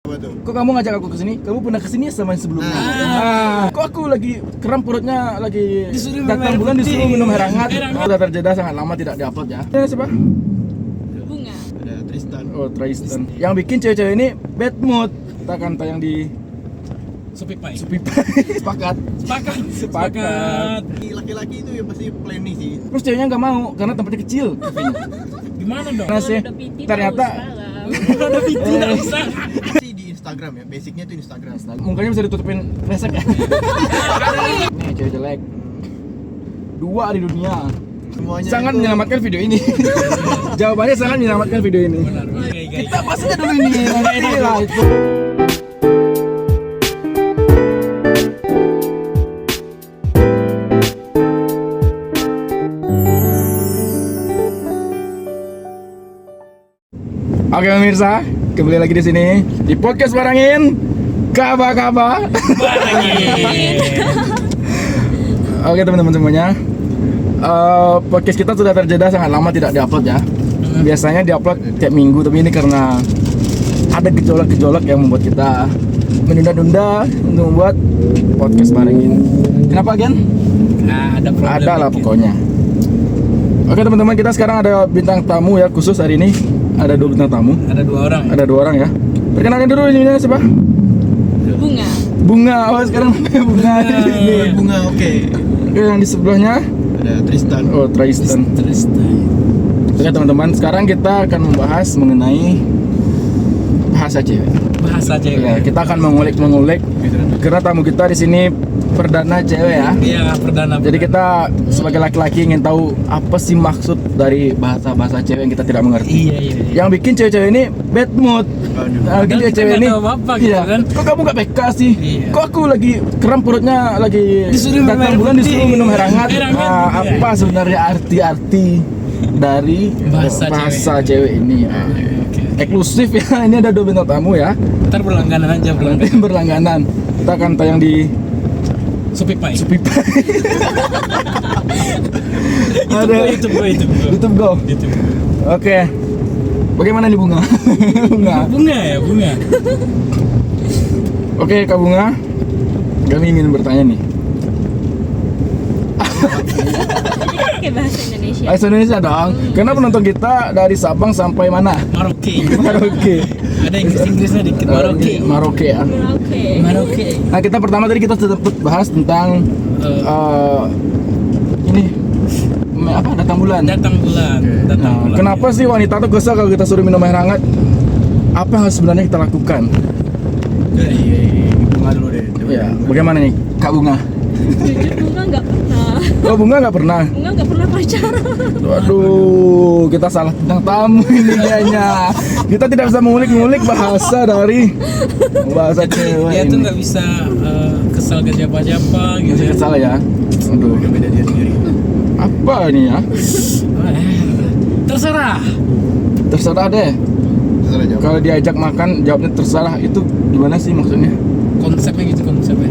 Apa tuh? Kok kamu ngajak aku ke sini? Kamu pernah ke sini sama yang sebelumnya? Kok aku lagi kram perutnya lagi datang bulan disuruh minum air hangat. Sudah terjeda sangat lama tidak diupload ya. Siapa? Bunga. Ada Tristan. Oh, Tristan. Yang bikin cewek-cewek ini bad mood. Kita akan tayang di Supipai. Sepakat. Laki-laki itu ya pasti planning sih. Terus ceweknya nggak mau karena tempatnya kecil. Gimana dong? Nah sih, Kalau udah PT ternyata Udah PT nggak usah. Sih di Instagram ya, basicnya tuh Instagram. mukanya bisa ditutupin kresek ya. Nih cewek jelek. Dua di dunia. Semuanya Sangat itu- menyelamatkan video ini. Jawabannya sangat menyelamatkan video ini. Benar. Oke, guys. Kita bahas aja dulu ini. Nanti lah itu. Oke pemirsa, kembali lagi di sini di podcast Barangin Kaba. Oke teman-teman semuanya, podcast kita sudah terjeda sangat lama tidak diupload ya. Biasanya diupload tiap minggu, tapi ini karena ada gejolak-gejolak yang membuat kita menunda-nunda untuk membuat podcast Barangin. Kenapa Gen? Nah, ada problem. Ada lah dikit. pokoknya. Oke teman-teman, kita sekarang ada bintang tamu ya, khusus hari ini ada 2 bintang tamu. Ada 2 orang. Ada 2 orang ya. Perkenalkan dulu ini siapa? Bunga. Bunga. Oh sekarang namanya Bunga. Bunga, oke. Oke, yang di sebelahnya Ada Tristan. oh Tristan. Oke teman-teman, sekarang kita akan membahas mengenai bahasa cewek. Bahasa cewek. Ya, kita akan mengulik karena tamu kita di sini perdana cewek ya. Iya, perdana. Jadi kita sebagai laki-laki ingin tahu apa sih maksud dari bahasa cewek yang kita tidak mengerti. Iya. Yang bikin cewek-cewek ini bad mood. Aduh. Nah, bikin Padahal kita cewek nggak ini tahu apa-apa gitu iya. kan. Kok kamu gak PK sih? Iya. Kok aku lagi kram perutnya lagi Disuruh minum datang air bulan putih. disuruh minum air hangat. Air hangat, Nah, iya. apa sebenarnya arti dari Bahasa cewek ini? Oke. Eksklusif ya. Ini ada 2 bintang tamu ya. Ntar berlangganan aja Nanti berlangganan. Kita akan tayang di Supipai. Ada YouTube Go. Oke. Bagaimana nih Bunga? Bunga. Oke, Kak Bunga. Kami ingin bertanya nih. Pakai bahasa Indonesia. Bahasa Indonesia dong. Karena penonton kita dari Sabang sampai mana? Maroke. Maroke. Ada Inggrisnya dikit. Maroke. Maroke ya. Oke. Maroke. Nah, kita pertama tadi kita sudah bahas tentang ini apa datang bulan. Datang bulan. Nah, kenapa sih wanita tuh kesal kalau kita suruh minum air hangat? Apa yang harus sebenarnya kita lakukan? Dari Bunga dulu deh. Coba. Ya, bagaimana nih Kak Bunga? Jujur Bunga nggak pernah. Oh, Bunga nggak pernah. Bunga nggak pernah pacaran. Waduh, kita salah bintang tamu ini kayaknya. Kita tidak bisa mengulik-ngulik bahasa dari bahasa cewek. Dia tuh ini. nggak bisa kesal ke siapa-siapa gitu. Masih kesal ya. Aduh, Udah beda dia sendiri. apa ini ya? Terserah. Terserah deh. Terserah jawab. Kalau diajak makan jawabnya terserah, itu gimana sih maksudnya? Konsepnya gitu konsepnya.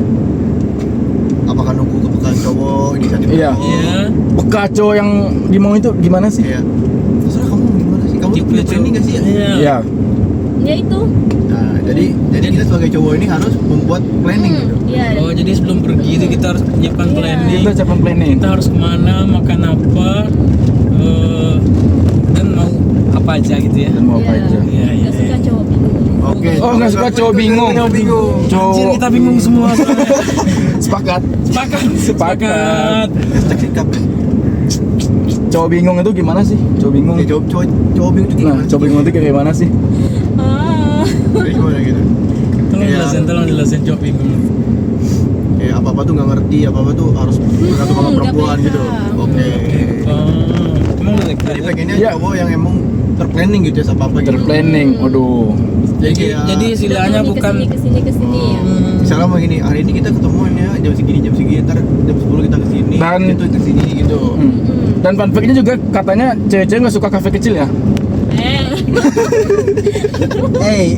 Apakah nunggu kebukaan cowok inisiatif Iya. cowok? Iya. Peka cowok yang dimau itu gimana sih? Iya. Terserah kamu gimana sih? Kamu tuh Tipe punya cowok. planning gak sih? Iya. Ya itu. Nah, jadi kita sebagai cowok ini harus membuat planning gitu. Iya. Oh, jadi sebelum pergi itu kita harus menyiapkan Iya. planning. Kita siapkan planning. Kita harus kemana, makan apa, dan mau apa aja gitu ya. Dan mau apa aja. Iya. Nggak suka cowok bingung. Oke. Oh, nggak suka cowok bingung. Cowok bingung. Anjir, Cowok kita bingung semua. sepakat. Sepakat. Hashtag sikap. Cowok bingung itu gimana sih? Cowok bingung. Oke, cowok bingung itu Nah, gimana? cowok bingung itu kayak gimana sih? Kayak gimana gitu? Iya. Tolong jelasin cowok bingung. Kayak apa-apa tuh nggak ngerti, apa-apa tuh harus bergantung sama nggak perempuan peka. gitu. Oke. Emang udah Jadi pengennya Iya. cowok yang emang terplanning gitu ya apa-apa gitu. Terplanning. Waduh. Jadi istilahnya bukan kesini ya. Misalnya mau gini, hari ini kita ketemuannya jam segini, ntar jam 10 kita kesini, Dan- itu kesini gitu. Dan fun fact-nya juga katanya cewek-cewek nggak suka kafe kecil ya? Hey.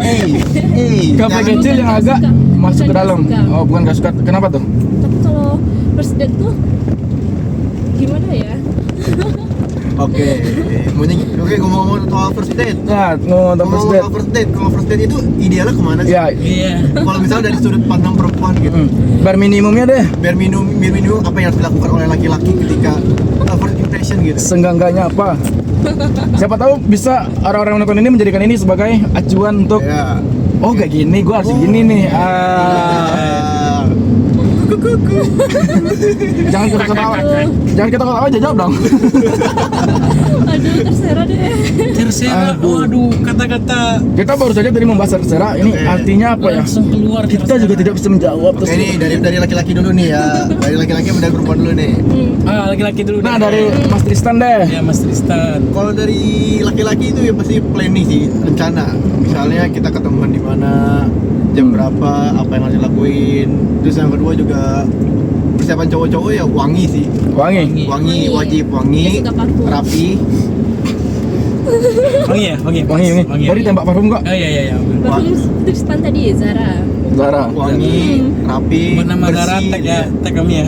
Kafe Jangan- kecil yang nggak agak suka. masuk Bukan ke dalam. nggak suka. Oh, bukan nggak suka. Kenapa tuh? Tapi kalau first date tuh gimana ya? Oke, ngomong-ngomong soal first date. Ya, ngomong tentang first Ngomong date. soal first date, kalau first date itu idealnya kemana sih? Ya, Iya. Kalau misalnya dari sudut pandang perempuan gitu, bar minimumnya deh. biar minum apa yang harus dilakukan oleh laki-laki ketika first impression gitu. Senggangganya apa? Siapa tahu bisa orang-orang menonton ini menjadikan ini sebagai acuan untuk Ya. oh kayak gini, gua harus gini nih. Jangan kita ketawa. Jangan kita ketawa aja, jawab dong. Aduh, terserah deh. Terserah. Waduh, kata-kata Kita baru saja tadi membahas terserah. Ini Oke. artinya apa ya? langsung keluar. Kita juga tidak bisa menjawab. Oke ini dari laki-laki dulu nih ya. Dari laki-laki sama dari perempuan dulu nih. Laki-laki dulu. Nah, deh. dari Mas Tristan deh. Ya Mas Tristan. Kalau dari laki-laki itu ya pasti planning sih, rencana. Misalnya kita ketemuan di mana, jam berapa, apa yang harus dilakuin. Terus yang kedua juga persiapan cowok-cowok ya wangi sih. Wangi. Wangi Wangi. wajib wangi, Dia suka parfum. rapi. Wangi ya, wangi. Wangi ini. Wangi. Tadi tembak parfum kok. Oh iya. Parfum Tristan tadi Zara. Zara. Wangi, rapi, Bernama Zara tag ya, tag kami ya.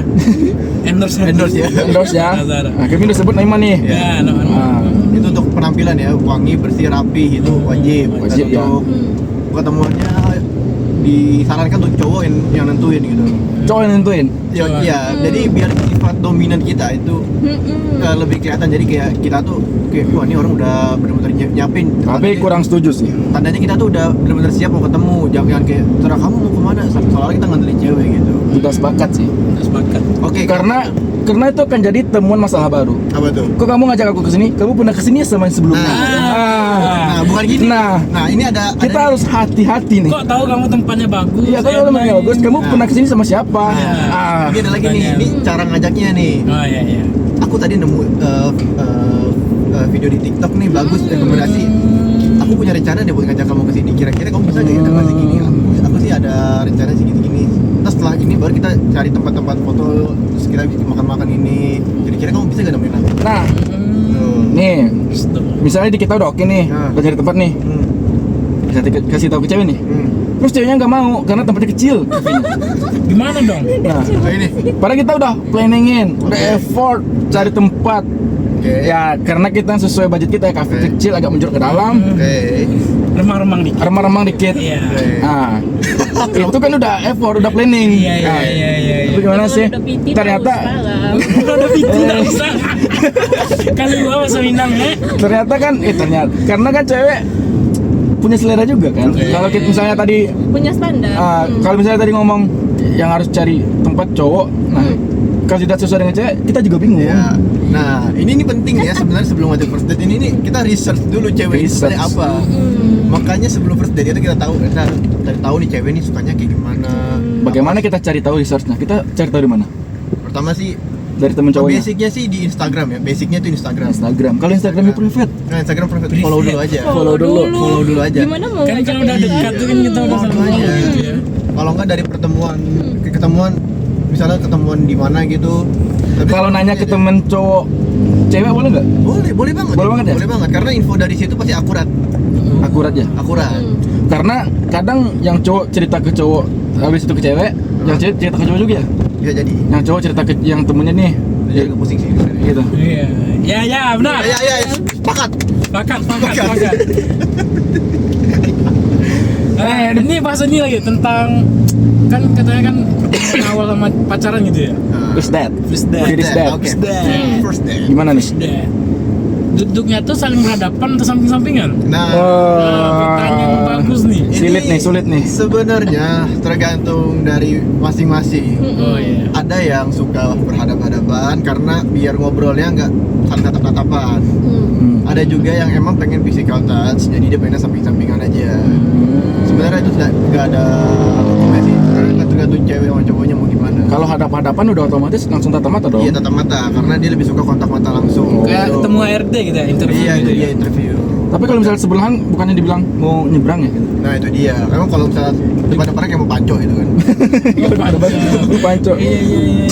Endorse Endorse ya. Endorse ya. Zara. Nah, kami udah sebut nama nih. Ya, nama. Ah, Itu untuk penampilan ya, wangi, bersih, rapi itu wajib. Wajib, Dan ya. untuk ketemuannya disarankan untuk cowok yang nentuin gitu. cowok yang nentuin. Ya, Cowok. ya, jadi biar sifat dominan kita itu lebih kelihatan. Jadi kayak kita tuh kayak wah ini orang udah benar-benar nyiapin. Tapi kurang setuju sih. Tandanya kita tuh udah benar-benar siap mau ketemu. Jangan kayak terserah kamu mau kemana. Soalnya kita ngandelin cewek gitu. Kita sepakat sih. Sepakat. Oke, Karena itu akan jadi temuan masalah baru. apa tuh? Kok kamu ngajak aku ke sini? Kamu pernah ke sini sama yang sebelumnya? Nah, bukan gini. Nah, Nah, ini ada kita harus hati-hati nih. Kok tahu kamu tempatnya bagus? Iya, kalau kamu yang bagus, kamu Nah. pernah kesini sama siapa? Nah, ini ada lagi nih. pertanyaan. Ini cara ngajaknya nih. Oh iya. Aku tadi nemu video di TikTok nih bagus rekomendasi. Aku punya rencana deh buat ngajak kamu ke sini. Kira-kira kamu bisa nggak ya tanggal segini? Aku sih ada rencana segini-gini. Terus setelah ini baru kita cari tempat-tempat foto. Terus kita bisa makan-makan ini. Kira-kira kamu bisa nggak nemenin aku? Nah, Tuh. nih, Stop. misalnya di kita udah oke nih, Nah. udah cari tempat nih, Hmm. bisa kasih tahu ke cewek nih. Hmm. Terus ceweknya nggak mau karena tempatnya kecil. Gimana dong? Nah, Nah, ini. padahal kita udah planningin, udah effort cari tempat. Oke. Ya, karena kita sesuai budget kita ya, kafe Oke. kecil agak menjurus ke dalam, Oke. Remang-remang dikit. remang-remang dikit. Iya. Oke. Nah, itu kan udah effort, udah planning. Iya. Nah, tapi gimana Kalau sih? udah piti, Ternyata terus salam. Ada piti nggak bisa. Kalau gua bahasa Minang ternyata kan karena kan cewek punya selera juga kan. Oke. Kalau kita misalnya tadi Punya standar. kalau misalnya tadi ngomong yang harus cari tempat cowok, nah kalau tidak sesuai dengan cewek, kita juga bingung. Ya. Nah, ini penting ya sebenarnya sebelum ngajak first date ini nih kita research dulu cewek itu seperti Research. apa. Makanya sebelum first date itu kita cari tahu nih cewek ini sukanya kayak gimana. Bagaimana kita cari tahu researchnya? Kita cari tahu di mana? Pertama sih Dari temen cowoknya. basicnya sih di Instagram ya. Basicnya tuh Instagram. Instagram. Kalau Instagramnya private, Nah, Instagram private follow dulu aja. Follow dulu. Follow dulu aja. Gimana mau kan ngajak kalau udah dia? dekat tuh kan kita udah Follow sama aja. gitu ya. Kalau enggak dari ketemuan misalnya ketemuan di mana gitu. Tapi kalau nanya ke aja. temen cowok cewek boleh nggak? boleh banget. Boleh banget ya? Boleh banget karena info dari situ pasti akurat. Akurat ya. Akurat. Karena kadang yang cowok cerita ke cowok, habis itu ke cewek, yang cewek cerita ke cowok juga ya. Bisa jadi. Yang cowok cerita ke yang temennya nih, Jadi agak pusing sih. gitu. Iya. Ya, benar. Ya, sepakat. Sepakat. Sepakat. Ini bahas ini lagi tentang kan katanya kan awal sama pacaran gitu ya. First date. First date. Jadi date. Oke. First date. First date. Gimana nih? First date. Duduknya tuh saling berhadapan atau samping-sampingan? Nah, Nah, pertanyaan yang bagus nih. ini Sulit nih. Sebenarnya tergantung dari masing-masing. Oh iya. Ada yang suka berhadap-hadapan karena biar ngobrolnya nggak saling tatap-tatapan. Ada juga yang emang pengen physical touch, jadi dia pengen samping-sampingan aja. Sebenarnya itu nggak ada hukumnya sih. Sebenarnya tergantung cewek sama cowoknya mau gimana. Kalau hadap-hadapan udah otomatis langsung tatap mata dong. Iya tatap mata, karena dia lebih suka kontak mata langsung. Kayak ketemu HRD gitu ya, interview Iya gitu itu dia ya. interview. Tapi kalau misalnya sebelahan bukannya dibilang mau nyebrang ya? Nah itu dia. Emang kalau misalnya depan-depan kayak mau panco gitu kan. Ada banget. Panco. Iya.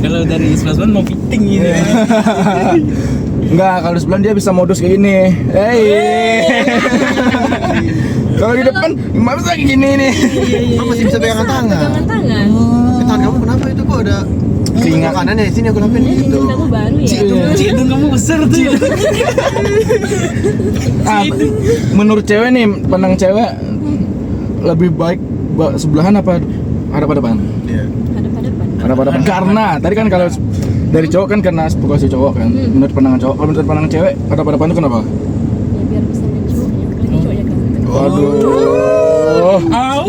Kalau dari sebelah mau fitting gitu ya. Enggak, kalau sebelah dia bisa modus kayak gini. Kalau di depan nggak bisa kayak gini nih. Kan masih bisa pegangan tangan. Pegangan tangan. Tangan kamu kenapa itu kok ada keringat. Makanan ya sini aku lapin gitu. Kamu baru ya. Cik Dung kamu besar tuh. Menurut cewek nih, pandang cewek lebih baik sebelahan apa hadap-hadapan? Iya. Hadap-hadapan. Hadap-hadapan. Karena tadi kan kalau dari cowok kan karena spokasi cowok kan. Menurut pandangan cowok, kalau menurut pandangan cewek hadap-hadapan itu kenapa? Ya biar bisa main cowoknya. Kalau cowoknya kan. Waduh. Au.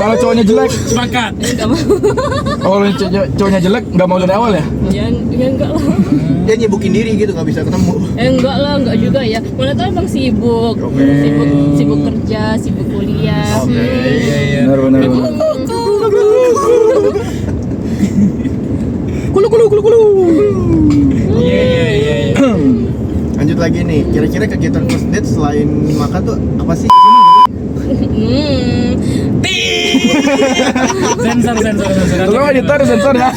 Kalau cowoknya jelek, Enggak Sepakat. mau. kalau cowoknya jelek nggak mau dari awal ya? Ya enggak lah. Dia nyibukin diri gitu nggak bisa ketemu. Enggak lah, enggak juga ya. Mana tahu emang sibuk. Oke. Sibuk kerja, sibuk kuliah. Oke. Iya. Benar. Kulu. Iya. Lanjut lagi nih, kira-kira kegiatan first date selain makan tuh apa sih? Sensor. Tolong editor sensor ya.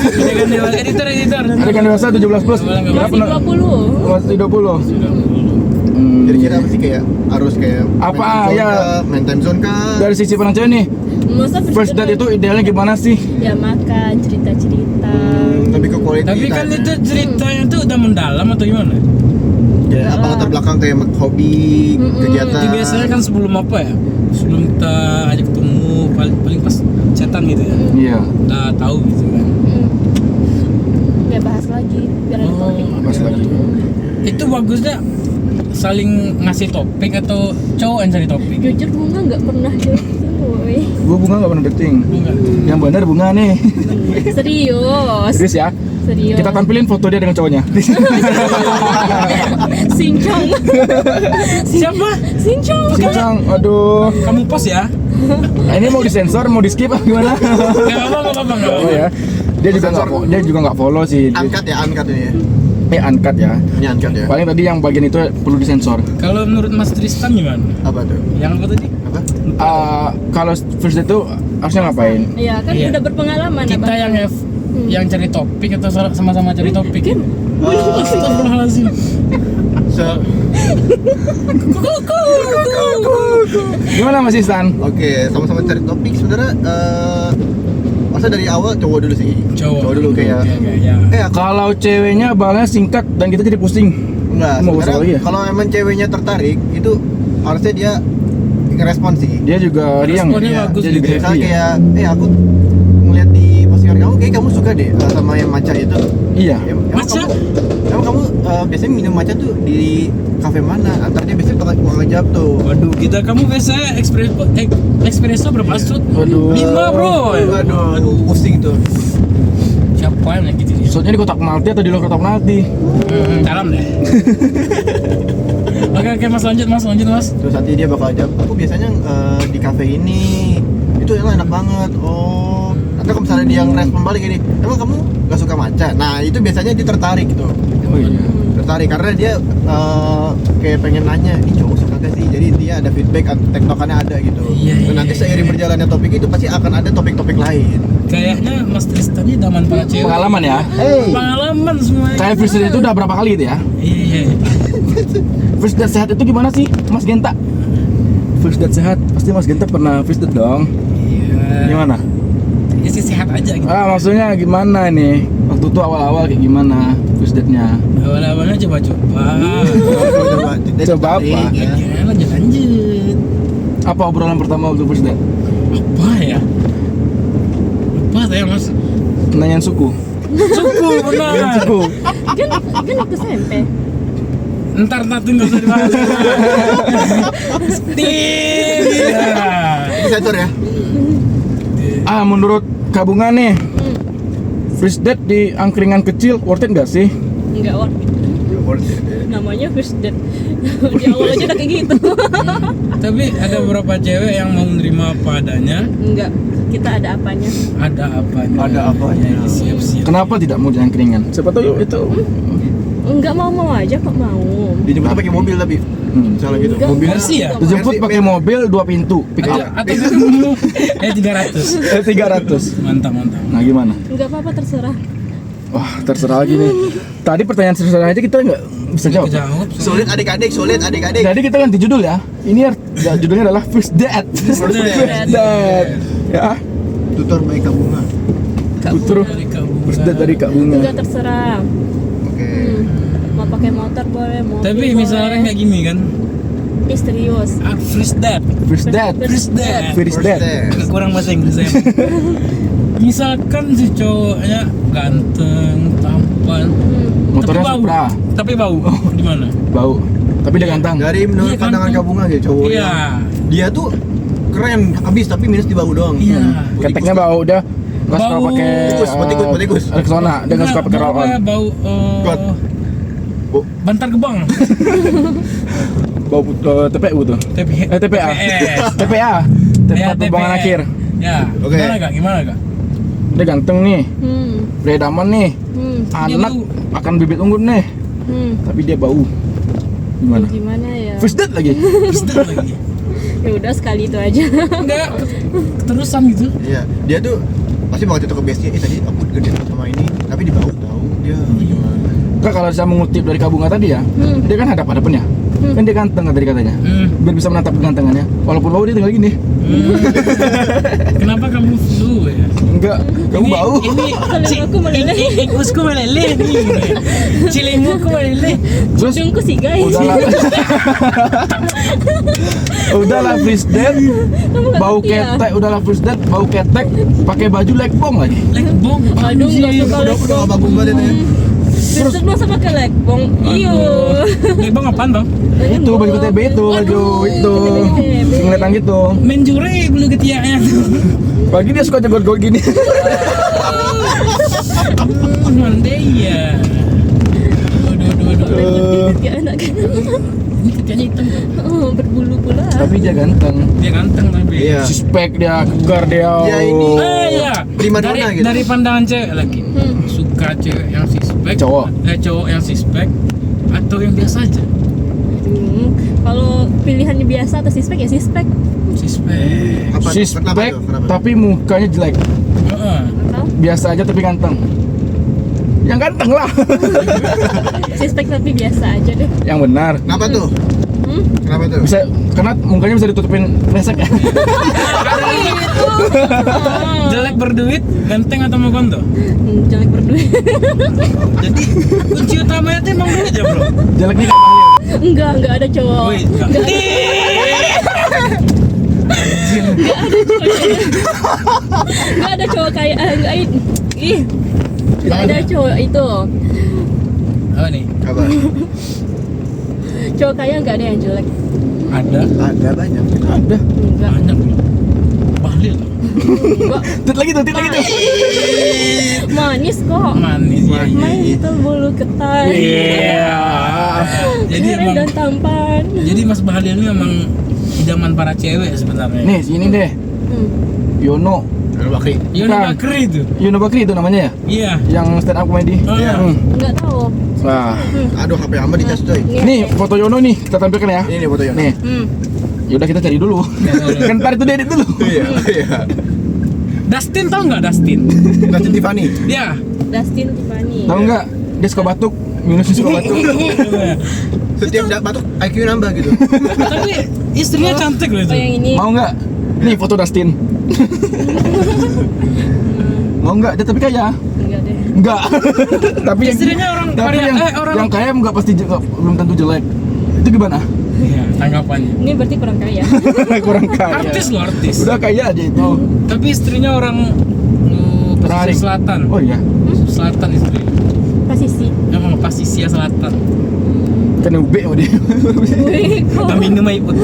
Editor. Ada kan dewasa 17 plus. Masih 20. Masih 20. Kira-kira apa sih kayak harus kayak Apa, main time zone ya? kah? Main time zone kah? Dari sisi pandang cewek nih, Masa first date itu idealnya gimana sih? ya makan, cerita-cerita. Lebih ke quality Tapi kan time. itu ceritanya tuh udah mendalam atau gimana? Ya, apa latar belakang kayak hobi, kegiatan. Itu biasanya kan sebelum apa ya? Sebelum kita ajak ketemu paling pas chatan gitu ya. Iya. Udah tahu gitu kan. Ya bahas lagi biar ada topik. Pas lagi. Itu bagusnya saling ngasih topik atau cowok yang cari topik? Jujur bunga nggak pernah dating, boy. Gua bunga nggak pernah dating. Enggak. Yang benar bunga nih. Serius. Serius ya? Serius. Kita tampilin foto dia dengan cowoknya. Sincang. Siapa? Sincang. Sincang, aduh. Kamu post ya? Nah, ini mau disensor, mau di skip apa gimana? Gak apa-apa. Oh ya. Dia juga nggak follow sih. Angkat ya, angkat ini ya. Uncut ya. Ini angkat ya. Paling tadi yang bagian itu perlu disensor. Kalau menurut Mas Tristan gimana? Apa tuh? Yang apa tadi? Apa? Kalau first date itu harusnya ngapain? Iya kan Iya. udah berpengalaman Kita Abang. yang cari topik atau sama-sama cari topik? Astagfirullahaladzim. Gimana Mas Istan? Oke, sama-sama cari topik sebenarnya. Masa dari awal cowok dulu sih. Cowok dulu kayak. ya. Aku Kalau ceweknya balanya singkat dan kita jadi pusing. enggak. Mau Sebenarnya lagi ya? kalau emang ceweknya tertarik itu harusnya dia ngerespon sih. Dia juga riang. Responnya ya? bagus Dia gitu juga ya. Misalnya happy ya? kayak, aku ngeliat di postingan kamu, kayak kamu suka deh sama yang matcha itu. Iya. Emang kamu biasanya minum matcha tuh di kafe mana? Antar dia biasanya tukang ngejawab tuh. Waduh, kamu biasanya espresso berapa shoot? Waduh. 5 bro. Aduh, pusing tuh. Siapa yang gitu dia? Maksudnya di kotak penalti atau di luar kotak penalti? Dalam deh. Oke, mas lanjut mas. Terus nanti dia bakal jawab, aku biasanya di kafe ini itu enak banget. Oh, nanti kalau misalnya dia ngerespon balik gini, emang kamu gak suka matcha? Nah itu biasanya dia tertarik gitu. Oh iya. Tertarik karena dia kayak pengen nanya, ini cowok suka gak sih? Jadi dia ada feedback, tektokannya ada gitu. Iya, Dan nanti iya, seiring iya. berjalannya topik itu pasti akan ada topik-topik lain. Kayaknya Mas Tristan ini daman para cewek. Pengalaman ya. Pengalaman semuanya. Kayak first date itu udah berapa kali itu ya? Iya. First date sehat itu gimana sih, Mas Genta? First date sehat, pasti Mas Genta pernah first date dong. Iya. Gimana? Ya sih sehat aja gitu. Maksudnya gimana nih? Waktu itu awal-awal kayak gimana first date-nya? Awal-awalnya coba-coba. Coba apa? Ya. Ya, lanjut. Apa obrolan pertama waktu first date? Apa ya? Lupa saya mas. Nanyain suku. Suku benar. Suku. Kan waktu SMP. Ntar tunggu usah dibahas. Tim. Itu sensor ya? Menurut Kabungan nih, first date di angkringan kecil worth it nggak sih? Enggak worth it. Namanya first date. Di awal aja udah kayak gitu. Tapi ada beberapa cewek yang mau menerima apa adanya. Enggak. Kita ada apanya. Ada apanya. Ada apanya. Siap-siap. Kenapa tidak mau di angkringan? Siapa tahu itu. Enggak mau aja kok mau. Dijemput pakai mobil tapi. Misalnya gitu. Enggak, Mobil Versi ya? Dijemput pakai mobil 2 pintu, pick up. Atau dulu 300. 300. Mantap. Nah gimana? Enggak apa-apa terserah. Wah terserah lagi nih. Tadi pertanyaan terserah aja kita nggak bisa jawab. Kejawab. Sulit adik-adik. Jadi kita ganti judul ya. Ini judulnya adalah first date. First date. First date. Ya. Tutor baik Kabungan. Kak Putru. Bunga. Dari Kak Bunga. First date dari Kak Bunga. Enggak terserah. Oke. Mau pakai motor boleh, mobil Tapi boleh. misalkan kayak gini kan, Misterius. first date, First date. first date, First date. agak kurang bahasa Inggris saya. Misalkan si cowoknya ganteng, tampan, Motornya tapi bau. Supra. Tapi bau. Di mana? Bau. Tapi dia ganteng. Dari menurut Iya, pandangan kan? Kak Bunga gitu cowok. Iya. Dia tuh keren habis tapi minus di bau doang. Iya. Keteknya bau udah nggak suka Bau. pakai Tikus. Rexona, dia nggak suka pakai roll on. Bau Kuat. Bau- Bantar Gebang. Bau TPU tuh. TPA. TPS. TPA. Ya, Tempat pembuangan TPS. akhir. Ya. Oke. Gimana kak? Dia ganteng nih, dia daman nih, Dia anak bau. akan bibit unggul nih, tapi dia bau. Gimana? Gimana ya? First date lagi. First date lagi. Ya udah sekali itu aja. Enggak. Keterusan gitu. Iya, dia tuh pasti bakal cocok ke base-nya. Tadi aku gede sama ini, tapi di bau tahu dia gimana. Kak, kalau saya mengutip dari Kak Bunga tadi ya, dia kan hadap-hadapan ya, kan dia ganteng tadi katanya, biar bisa menatap kegantengannya. Walaupun bau dia tinggal gini. Kenapa kamu flu ya? Enggak, kamu bau. Ini Selingkuhku meleleh. Ingusku meleleh nih. Cilimuku meleleh. Terus Ujungku sih guys. udahlah, udahlah first date, Kamu nggak bau ngerti ya? ketek, udahlah first date, bau ketek, pakai baju lekbong lagi. Lekbong. Aduh, nggak suka Udah lekbong. gak bagus banget itu ya. Terus masa pakai lekbong? Iyo. Lekbong apaan bang? Itu baju TB itu, baju itu, ngeliatan gitu. Menjure bulu ketiaknya tuh. Pagi dia suka jegol-jegol gini. Mande ya. Aduh. Ya anak kan. Ini ketiaknya hitam tuh. Oh, berbulu pula. Tapi dia ganteng. Dia ganteng tapi. Iya. Suspek dia, kegar dia. Ya, ini. Iya. Prima donna gitu. Dari pandangan cewek lagi. Suka cewek yang suspek. Cowok. Cowok yang suspek atau yang biasa aja. Kalau pilihannya biasa atau sispek ya sispek. Suspek. Apa tuh? Kenapa Suspek tuh? Kenapa tuh? tapi mukanya jelek. Heeh. Atau Biasa aja tapi ganteng. Yang ganteng lah. sispek tapi biasa aja deh. Yang benar. Kenapa tuh? Kenapa tuh? Bisa karena mukanya bisa ditutupin kresek ya. Jelek berduit, ganteng atau mau kondo? Jelek berduit. Jadi kunci utamanya tuh emang duit ya bro. Jelek nih Kak Bahlil. Enggak ada cowok. Woi, Enggak ada cowok kayak enggak ih. Enggak ada cowok itu. apa nih? Apa? Cowok kaya enggak ada yang jelek. Ada Ada banyak. Ada. Enggak. banyak loh. Bahlil Enggak. Tit lagi tuh, tit lagi tuh. Manis kok. manis ya. Manis. Manis itu bulu ketai. Iya. Jadi Keren emang dan tampan. jadi Mas Bahlil ini emang idaman para cewek sebenarnya. Nih, sini deh. Yono. Kalau Bakri. Yono Bukan. Bakri itu. Yono Bakri itu namanya ya? Iya. Yang stand up comedy. Iya. Enggak tahu. Wah. Aduh, HP hamba dicas coy. Nih foto Yono nih, kita tampilkan ya. Ini foto Yono. Nih, yaudah kita cari dulu. Kan ntar itu dia edit dulu. Iya, iya. Dustin tau nggak Dustin? Dustin Tiffany. Dia. Dustin Tiffany. Tahu nggak? Dia suka batuk. Minus suka batuk. Setiap batuk IQ nambah gitu. Tapi istrinya cantik loh Oh itu. yang ini. Mau nggak? Nih foto Dustin. Mau nggak? Dia tapi kaya. Enggak deh. Enggak. Tapi yang Istrinya orang tapi Korea, yang, orang yang kaya nggak pasti belum tentu jelek. Itu gimana? Iya, tanggapannya. Ini berarti kurang kaya. Kurang kaya. Artis loh, artis. Udah kaya aja itu. Tapi istrinya orang Terharing. pesisir selatan. Oh iya. Pesisir selatan istri. Pasisi. Emang Pasisia Selatan. Kan UB sama dia. Wih, kok. Kita minum aja pun.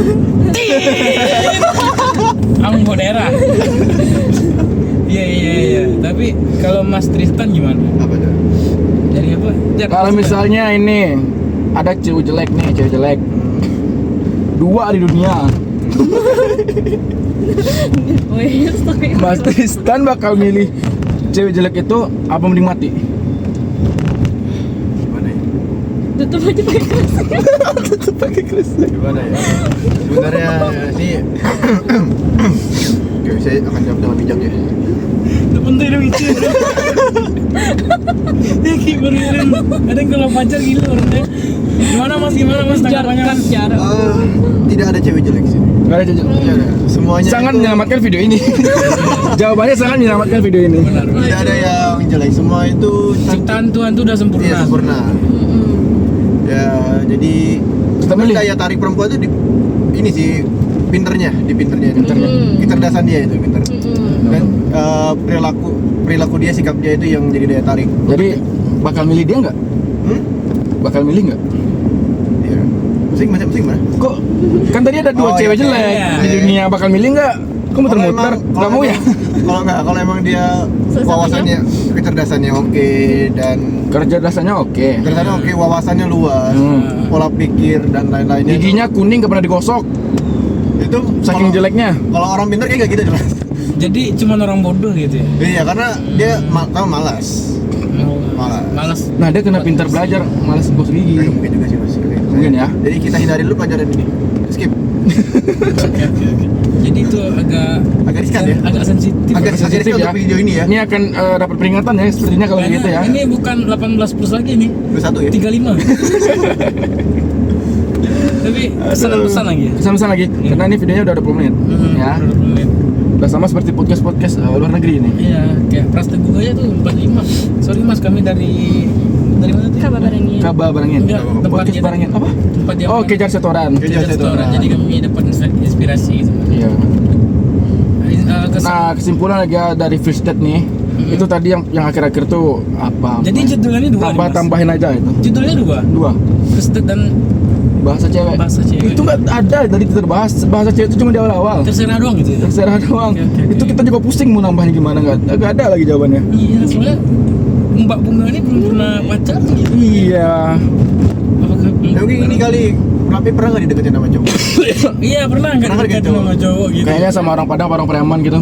Ambo daerah. Iya. Tapi kalau Mas Tristan gimana? Apa tuh? Dari apa? Kalau misalnya ini ada cewek jelek nih, cewek jelek. 2 di dunia. Wih, stop it. Mas Tristan bakal milih cewek jelek itu apa mending mati? Gimana ya? Tutup aja pakai keras. Pakai keras. Gimana ya? Sebenarnya sih oke, saya akan jawab dengan bijak ya. Itu penting dong itu. Ya gimana? Ada yang kalau pacar gila orangnya. Gimana mas tanggapannya mas? Jarak. Tidak ada cewek jelek sih. Nggak ada cocok. Tidak ada. Semuanya Sangat itu menyelamatkan video ini. Jawabannya sangat menyelamatkan video ini. Benar. tidak ada yang jelek. Semua itu Ciptaan Tuhan tuh udah sempurna. Iya, sempurna. Ya, jadi Kita milih. daya tarik perempuan itu di ini sih pinternya itu. Kecerdasan dia itu pinter. Dan perilaku dia, sikap dia itu yang jadi daya tarik. Jadi bakal milih dia nggak? Bakal milih nggak? Iya. Musik mana? Kok kan tadi ada dua Oh, cewek iya. jelek Iya. di dunia, bakal milih nggak? Kok muter-muter? Nggak mau ya? Kalau emang dia Sesama wawasannya, kecerdasannya oke dan Kecerdasannya oke. kecerdasannya oke, wawasannya luas, pola pikir dan lain-lainnya. Giginya kuning nggak pernah digosok. itu Saking kalau- jeleknya. Kalau orang pintar kayak gak gitu jelas. Jadi cuma orang bodoh gitu ya. Iya, karena dia malas. Malas. Nah dia kena pintar belajar, malas gosok gigi. Mungkin juga sih mas. Mungkin ya. Jadi kita hindari dulu pelajaran ini. Skip. Oke. Jadi itu Agak riskan ya. agak sensitif. Agak Sensitif riskan untuk video ini ya. Ini akan dapat peringatan ya sepertinya kalau Karena gitu ya. Ini bukan 18 plus lagi nih. 21 ya. 35. Tapi pesan lagi ya. Pesan lagi, karena ini videonya udah 20 menit ya. 20 menit. Udah sama seperti podcast luar negeri ini. Iya, kayak Pras Teguh aja tuh 45. Sorry Mas, kami dari mana tuh? Kabar barangnya. Kabar Barangin. Enggak, tempat Podcast dia- Barangin apa? Tempat dia. Oh, Kejar Setoran. Kejar Setoran. Jadi kami dapat inspirasi gitu. Iya. Kesan. Nah, kesimpulan lagi dari First Date nih. Itu tadi yang akhir-akhir tuh apa? Jadi judulnya dua. nih, Mas. tambahin aja itu. Judulnya dua. First Date dan Bahasa cewek. bahasa cewek. Itu nggak ada dari terbahas. Bahasa cewek itu cuma di awal-awal. terserah doang gitu ya. Terserah doang. Oke. Itu kita juga pusing mau nambahin gimana, nggak ada lagi jawabannya. Iya, soalnya Mbak Bunga ini belum pernah pacaran gitu. Iya. Apakah Ya mungkin ini kali Rapi pernah nggak dideketin sama cowok? Iya, pernah enggak Pernah deketin gitu. sama cowok gitu. Kayaknya sama orang Padang, orang Preman gitu.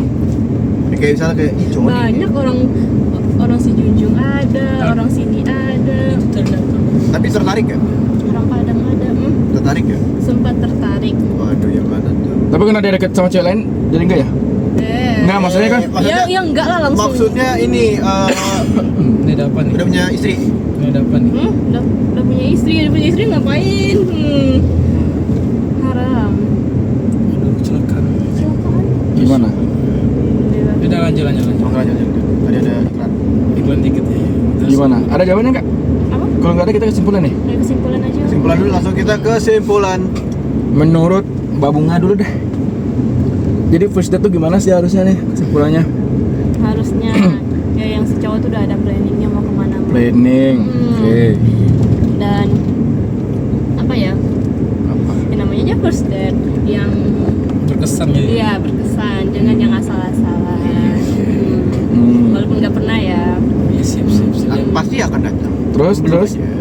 Kayak misalnya kayak ih cowok nih. Banyak orang si Junjung ada, orang sini ada, Tapi tertarik ya? orang Padang ada. Tertarik ya? Sempat tertarik. Waduh, yang mana tuh? Tapi karena dia deket sama cewek lain, jadi enggak ya? Enggak, maksudnya kan Ya enggak lah langsung. Maksudnya ini Ini ada apa nih? udah punya istri. Ini ada apa nih? Udah punya istri ngapain? Haram. Aduh, kecelakaan. Silakan. gimana? Udah lanjut. Oh, lanjut. Tadi ada iklan. Iklan dikit ya. Terus- Gimana? Ada jawabannya enggak? Apa? Kalau nggak ada kita kesimpulan nih. Kayak kesimpulan aja. Kesimpulan dulu, langsung kita kesimpulan. Menurut Mbak Bunga dulu deh. Jadi first date tuh gimana sih harusnya nih kesimpulannya? Harusnya ya yang si cowok tuh udah ada planningnya mau kemana. Planning. Oke. Dan apa ya? Apa? Ya namanya aja first date yang berkesan gitu. iya berkesan, jangan yang asal-asalan. Walaupun nggak pernah ya. Iya, siap. Pasti akan datang. Terus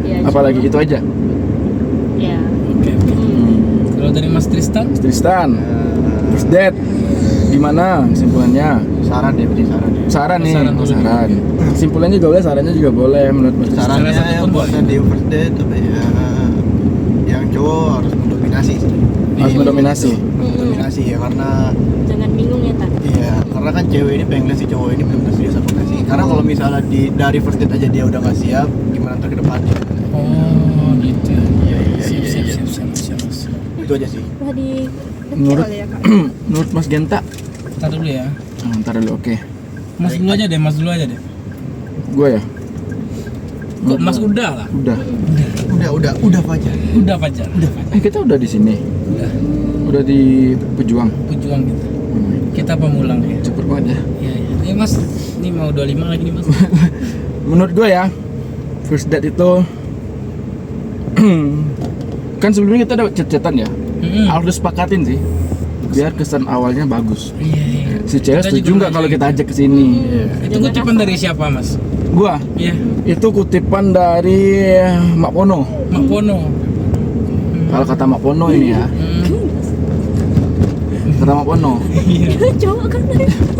Ya, apalagi cuma- itu aja. Ya. Oke. Kalau dari Mas Tristan? Tristan, first date gimana kesimpulannya? Saran ya, berarti saran ya. Saran nih, Saran dulu. saran. Kesimpulannya juga boleh, sarannya juga boleh menurut Mas Tristan. Sarannya Salah satu yang pun buat boleh. di first date apa ya? Yang cowok harus mendominasi sih. Harus mendominasi. Mendominasi ya, karena Jangan bingung ya tak. iya, karena kan cewek ini pengen lihat si cowok ini belum serius apa nggak sih. Karena kalau misalnya dari first date aja dia udah nggak siap, gimana ntar ke depannya? Oh, gitu. Iya. Siap. Itu aja sih. Udah di Menurut kecil ya kak. menurut Mas Genta, Ntar dulu ya. ntar dulu oke. Mas dulu aja deh. Gue ya. Kok Mas udah lah. Udah Fajar. Udah pacar. Kita udah di sini, Udah. udah di Pejuang. Pejuang gitu. Kita pemulang ya. Cepet banget ya. Iya. Ini Mas, ini mau 25 lagi nih Mas. Menurut gue ya, first date itu kan sebelumnya kita ada chat-chatan ya. Harus disepakatin sih, biar kesan awalnya bagus. Iya. Si cewek Kita setuju juga nggak nanya kalau kita gitu. ajak ke sini? Itu kutipan dari siapa Mas? Gua Iya. itu kutipan dari Mak Pono. Mak Pono. Kalau kata Mak Pono ini ya, kata Mak Pono. Iya. Cowok kan.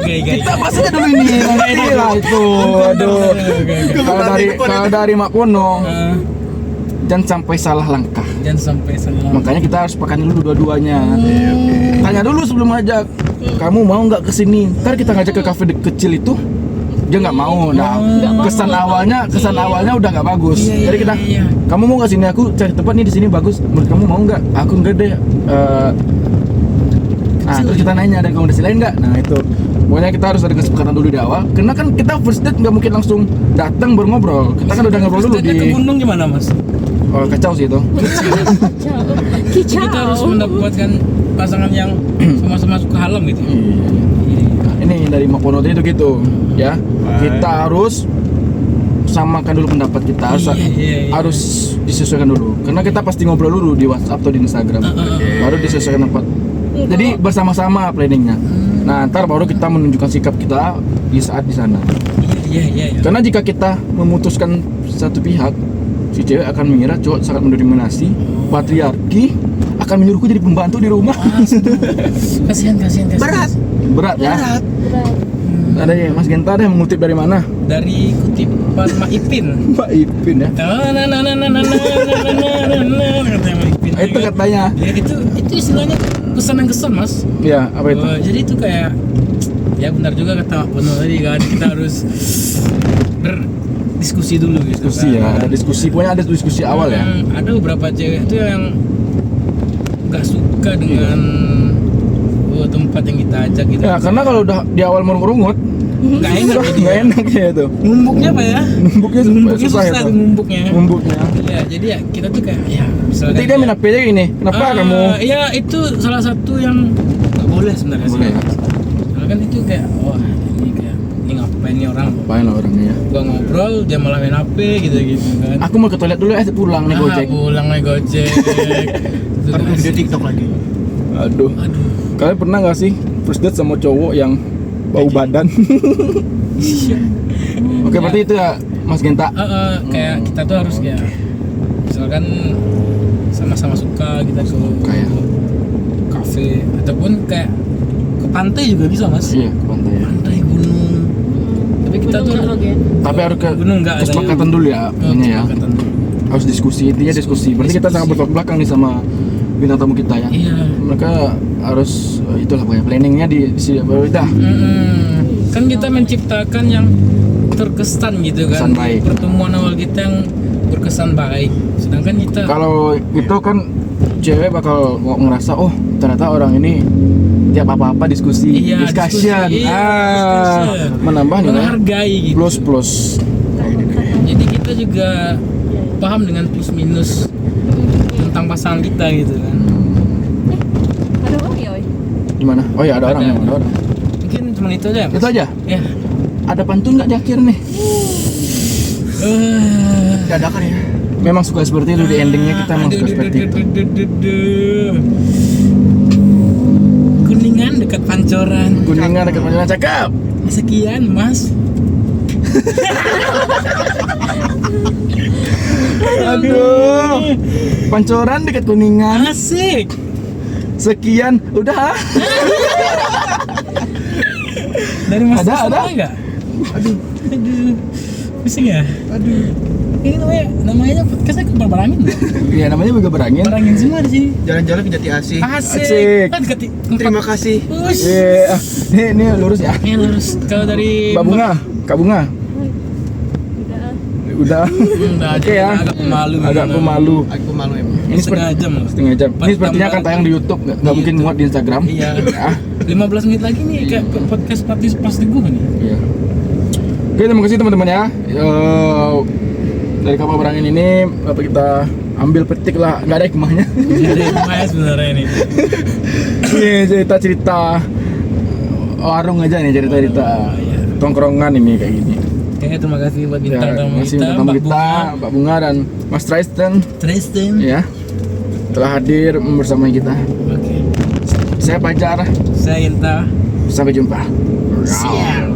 Kita pasti dulu ini nanti lah itu. Aduh. Kalau dari Mak Pono, jangan sampai salah langkah. Jangan sampai salah. Makanya kita harus pakanin dulu dua-duanya. Tanya dulu sebelum ngajak. Kamu mau nggak kesini? Ntar kita ngajak ke kafe kecil itu, dia nggak mau. Nah, Nggak mau. kesan awalnya udah nggak bagus. Iya, Jadi kita, iya. kamu mau nggak sini, aku cari tempat nih di sini bagus. Menurut kamu mau nggak? Aku enggak deh. Nah, terus kita nanya ada rekomendasi lain nggak? Nah itu, pokoknya kita harus ada kesepakatan dulu di awal. Karena kan kita first date nggak mungkin langsung datang baru ngobrol. Kita kan udah ngobrol dulu First date-nya ke di. gunung gimana mas? Oh, kacau sih itu. Kicau. Kita harus mendapatkan pasangan yang sama-sama suka alam gitu. Ini dari Makonote itu gitu, ya. Kita harus samakan dulu pendapat kita, Iya. harus disesuaikan dulu. Karena kita pasti ngobrol dulu di WhatsApp atau di Instagram, baru disesuaikan tempat. Jadi bersama-sama planningnya. Nah, ntar baru kita menunjukkan sikap kita di saat di sana. Iya. Karena jika kita memutuskan satu pihak, si cewek akan mengira cowok sangat mendominasi, patriarki, akan menyuruhku jadi pembantu di rumah. Kasihan. Berat ya. Berat. Ada ya, Mas Genta ada yang mengutip dari mana? Dari kutipan Mak Ipin. Mbak Ipin ya. Itu katanya. Ya, itu istilahnya kesan mas. Iya, apa itu? Jadi itu kayak ya benar juga kata Mak Bono tadi kan, kita harus berdiskusi dulu gitu. Diskusi ya, ada diskusi. Pokoknya ada diskusi awal ya. Ada beberapa cewek itu yang nggak suka dengan tempat yang kita ajak gitu. Ya, karena kalau udah di awal merungut, nggak enak jadi nggak enak ya itu. ngumbuknya apa ya? Numpuknya susah ya susah tuh. ngumbuknya. Numpuknya. Iya, jadi ya kita tuh kayak ya misalkan. Nanti dia minat pilih ini. Kenapa kamu? Ya itu salah satu yang nggak boleh sebenarnya. Boleh. Karena kan itu kayak wah ini ngapain nih orang? Ngapain lah orangnya? Gua ngobrol dia malah main HP gitu kan. Aku mau ke toilet dulu, pulang nih Gojek. Pulang nih Gojek. Itu Ntar kan video TikTok lagi. Aduh. Kalian pernah nggak sih first date sama cowok yang bau badan? Oke, berarti itu ya Mas Genta. Kayak kita tuh harus kayak misalkan sama-sama suka kita ke Kayak kafe ataupun kayak ke pantai juga bisa mas. iya, ke pantai ya. Pantai gunung. Tapi kita tuh Tapi harus ke gunung nggak ada. kesepakatan dulu ya, pokoknya ya. Kesepakatan dulu. Harus diskusi, intinya diskusi. Berarti kita sangat bertolak belakang nih sama bintang tamu kita ya. Iya. Mereka harus itulah pokoknya planningnya di udah. Kan kita menciptakan yang terkesan gitu kan. Kesan baik. Pertemuan awal kita yang berkesan baik. Sedangkan kita Kalau itu kan cewek bakal ngerasa oh ternyata orang ini tiap apa-apa diskusi, Iya, discussion, diskusi, iya, discussion. menambah nilai menghargai gitu. plus. Jadi kita juga paham dengan plus minus tentang pasangan kita gitu kan. Ada orang ya, Oi? Gimana? Oh ya ada orang, Ada. ada orang. Mungkin cuma itu aja. Mas. Itu aja. Ya. Ada pantun nggak di akhir nih? Dadakan ya. Memang suka seperti itu di endingnya kita memang suka seperti itu. Kuningan dekat Pancoran. Kuningan dekat Pancoran cakep. Sekian mas. Aduh. Pancoran dekat Kuningan. Asik. Sekian, udah. Dari mas Ada. nggak? Aduh. Pusing ya? Aduh. Ini namanya podcastnya kebarangin. Iya namanya juga berangin. Barangin semua di sini. Jalan-jalan ke Jati Asih. Asik. Kan dekat Terima kasih. Ush. Iya, ini lurus ya. Ini lurus kalau dari Mbak Bunga, Kak Bunga. Udah. Oke ya. Agak pemalu. Agak pemalu. Aku malu emang. Ini setengah jam loh. setengah jam. Ini sepertinya akan tayang di YouTube, nggak mungkin muat di Instagram. Iya. Ya. 15 menit lagi nih kayak podcast pasti gue nih. Iya. Oke, terima kasih teman-teman ya. Dari kapal berangin ini apa kita ambil petik lah, nggak ada hikmahnya. Jadi lumayan sebenarnya ini. Ini cerita warung aja nih, cerita tongkrongan ini kayak gini. Oke, terima kasih buat Ya, bintang tamu terima kasih kita, bintang tamu Mbak kita, Mbak Bunga dan Mas Tristan Tristan. ya telah hadir bersama kita. Oke. Saya Pajar, Saya Inta. sampai jumpa. Siap.